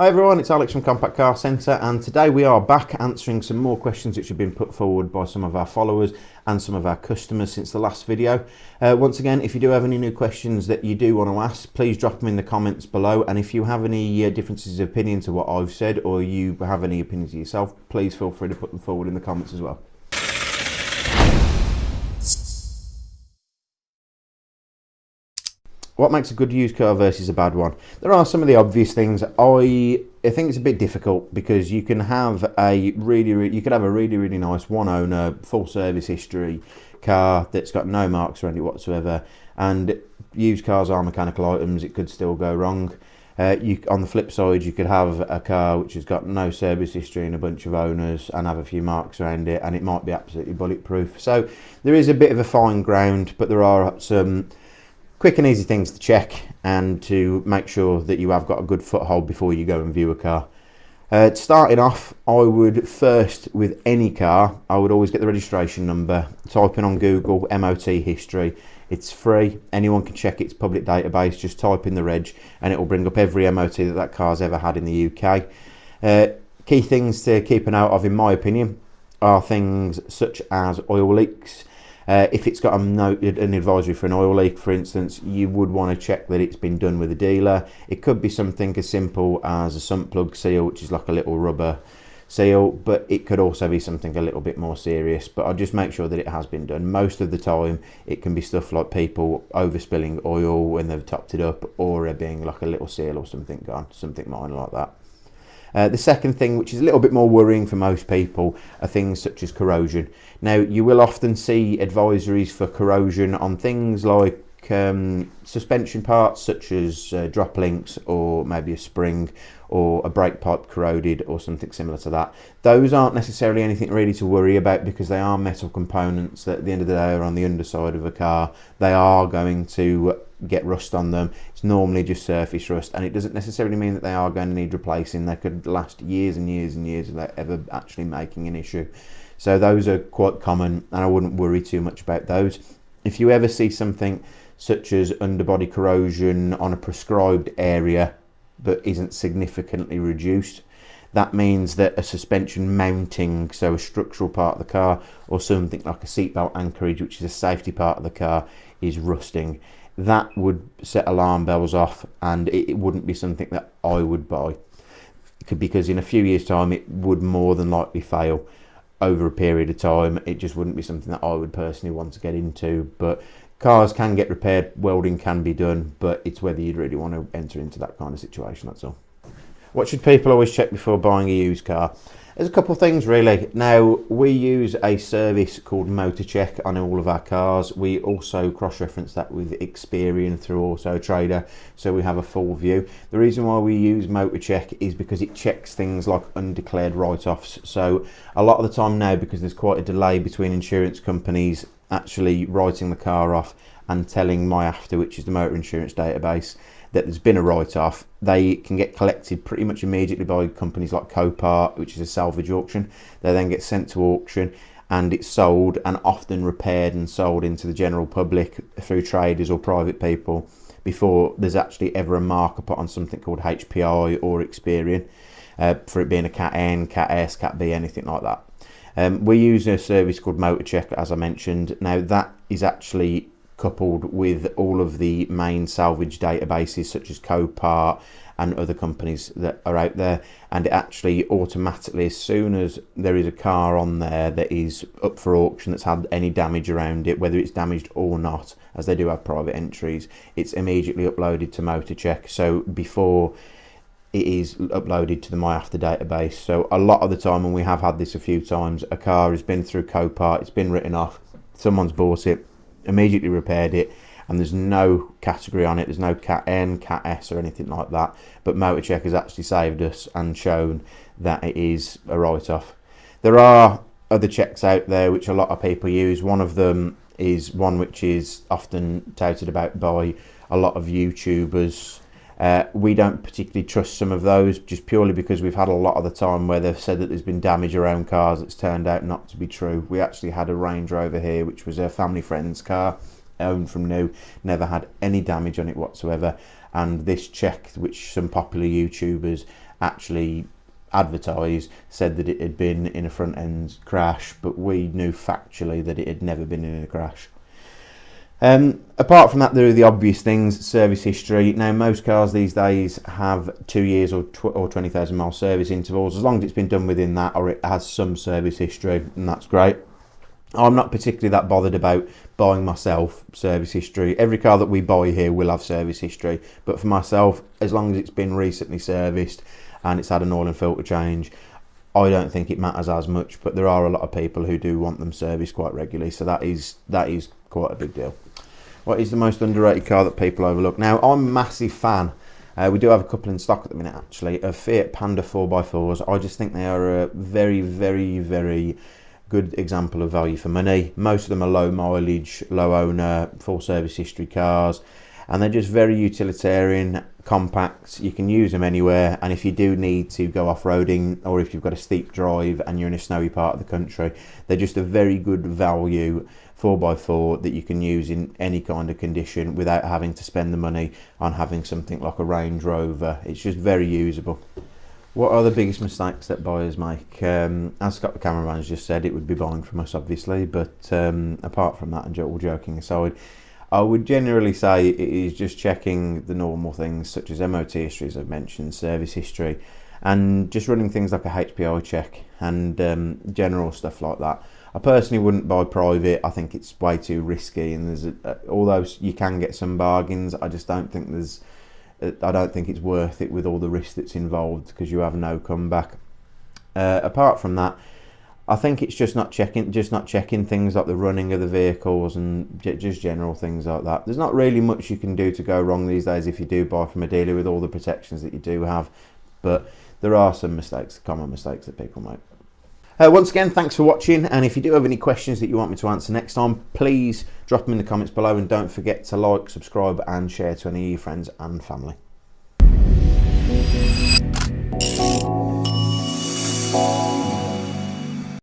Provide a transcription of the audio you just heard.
Hi everyone, it's Alex from Compact Car Centre, and today we are back answering some more questions which have been put forward by some of our followers and some of our customers since the last video. Once again, if you do have any new questions that you do want to ask, please drop them in the comments below, and if you have any differences of opinion to what I've said, or you have any opinions yourself, please feel free to put them forward in the comments as well. What makes a good used car versus a bad one? There are some of the obvious things. I think it's a bit difficult because you can have a really nice one owner, full service history car that's got no marks around it whatsoever, and used cars are mechanical items. It could still go wrong. On the flip side, you could have a car which has got no service history and a bunch of owners and have a few marks around it, and it might be absolutely bulletproof. So there is a bit of a fine ground, but there are some quick and easy things to check and to make sure that you have got a good foothold before you go and view a car. Starting off, I would first, with any car, I would always get the registration number, type in on Google MOT history. It's free, anyone can check its public database, just type in the reg and it will bring up every MOT that car's ever had in the UK. Key things to keep an eye of, in my opinion, are things such as oil leaks. If it's got an advisory for an oil leak, for instance, you would want to check that it's been done with a dealer. It could be something as simple as a sump plug seal, which is like a little rubber seal, but it could also be something a little bit more serious. But I'll just make sure that it has been done. Most of the time, it can be stuff like people overspilling oil when they've topped it up, or there being like a little seal or something gone, something minor like that. The second thing, which is a little bit more worrying for most people, are things such as corrosion. Now, you will often see advisories for corrosion on things like suspension parts, such as drop links, or maybe a spring, or a brake pipe corroded, or something similar to that. Those aren't necessarily anything really to worry about because they are metal components that at the end of the day are on the underside of a car. They are going to get rust on them. It's normally just surface rust, and it doesn't necessarily mean that they are going to need replacing. They could last years and years and years without ever actually making an issue. So those are quite common, and I wouldn't worry too much about those. If you ever see something such as underbody corrosion on a prescribed area but isn't significantly reduced, that means that a suspension mounting, so a structural part of the car, or something like a seatbelt anchorage, which is a safety part of the car, is rusting. That would set alarm bells off, and it wouldn't be something that I would buy, because in a few years' time it would more than likely fail over a period of time. It just wouldn't be something that I would personally want to get into. But cars can get repaired, welding can be done, but it's whether you'd really want to enter into that kind of situation, that's all. What should people always check before buying a used car? There's a couple of things really. Now, we use a service called Motor Check on all of our cars. We also cross-reference that with Experian through Auto Trader, so we have a full view. The reason why we use Motor Check is because it checks things like undeclared write-offs. So a lot of the time now, because there's quite a delay between insurance companies actually writing the car off and telling MyAfter, which is the motor insurance database, that there's been a write-off, they can get collected pretty much immediately by companies like Forecourt, which is a salvage auction. They then get sent to auction and it's sold, and often repaired and sold into the general public through traders or private people before there's actually ever a marker put on something called HPI or Experian, for it being a Cat N, Cat S, Cat B, anything like that. We use a service called Motor Check, as I mentioned. Now, that is actually coupled with all of the main salvage databases such as Copart and other companies that are out there, and it actually automatically, as soon as there is a car on there that is up for auction that's had any damage around it, whether it's damaged or not, as they do have private entries, it's immediately uploaded to Motor Check, so before it is uploaded to the MyAfter database. So a lot of the time, and we have had this a few times, a car has been through Copart, it's been written off, someone's bought it, immediately repaired it, and there's no category on it, there's no Cat N, Cat S or anything like that, but Motor Check has actually saved us and shown that it is a write-off. There are other checks out there which a lot of people use. One of them is one which is often touted about by a lot of YouTubers. We don't particularly trust some of those, just purely because we've had a lot of the time where they've said that there's been damage around cars that's turned out not to be true. We actually had a Range Rover here, which was a family friend's car, owned from new, never had any damage on it whatsoever, and this check, which some popular YouTubers actually advertised said that it had been in a front end crash, but we knew factually that it had never been in a crash. Apart from that, there are the obvious things. Service history. Now, most cars these days have 2 years or 20,000 mile service intervals, as long as it's been done within that, or it has some service history, and that's great. I'm not particularly that bothered about buying myself service history. Every car that we buy here will have service history, but for myself, as long as it's been recently serviced and it's had an oil and filter change, I don't think it matters as much. But there are a lot of people who do want them serviced quite regularly, so that is quite a big deal. What is the most underrated car that people overlook? Now, I'm a massive fan. We do have a couple in stock at the minute, actually, of Fiat Panda 4x4s. I just think they are a very, very, very good example of value for money. Most of them are low mileage, low owner, full service history cars, and they're just very utilitarian, compact. You can use them anywhere, and if you do need to go off-roading, or if you've got a steep drive and you're in a snowy part of the country, they're just a very good value 4x4 that you can use in any kind of condition without having to spend the money on having something like a Range Rover. It's just very usable. What are the biggest mistakes that buyers make? As Scott the cameraman has just said, it would be buying from us, obviously, but apart from that, and all joking aside, I would generally say it is just checking the normal things such as MOT history, as I've mentioned, service history, and just running things like a HPI check and general stuff like that. I personally wouldn't buy private. I think it's way too risky, and there's although you can get some bargains, I just don't think it's worth it with all the risk that's involved, because you have no comeback. Apart from that, I think it's just not checking things like the running of the vehicles and just general things like that. There's not really much you can do to go wrong these days if you do buy from a dealer with all the protections that you do have, but there are some common mistakes that people make. Once again, thanks for watching, and if you do have any questions that you want me to answer next time, please drop them in the comments below, and don't forget to like, subscribe and share to any of your friends and family.